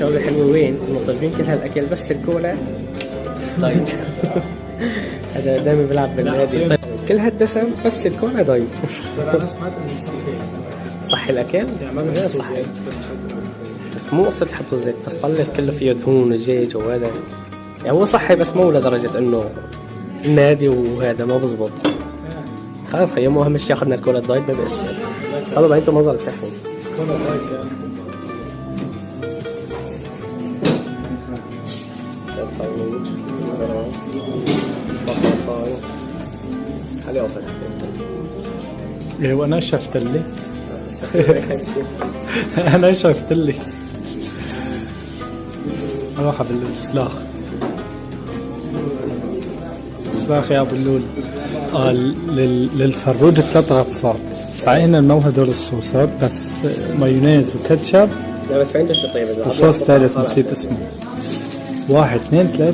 شغله حلوه وين؟ انه طالبين كل هالاكل بس الكولا دايت. هذا دائما بيلعب بالنادي. طيب كل هالدسم بس الكولا دايت. انا سمعت انه صحي صحي الاكل؟ غير صحي، مو قصة يحطوا زيت، بس طلع كله فيه دهون ودجاج وهذا. يعني هو صحي بس مو لدرجة انه النادي وهذا ما بزبط. خلاص خيموا اهم شيء اخذنا الكولا الدايت ما بقاش. بس طلعوا بعينتوا منظر بتحكوا. كولا دايت يعني. خروج، زرع، بطاطاي، حليوة ايه وانا شفت لي. انا شفت لي. اروح بالسلاخ. سلاخ يا ابو اللول. للفروج 3 غطسات. صحيح ان المو هدول الصوصات بس مايونيز وكاتشب. لا بس في عنده شيء طيب. وصوص ثالث نسيت اسمه. 1 2 3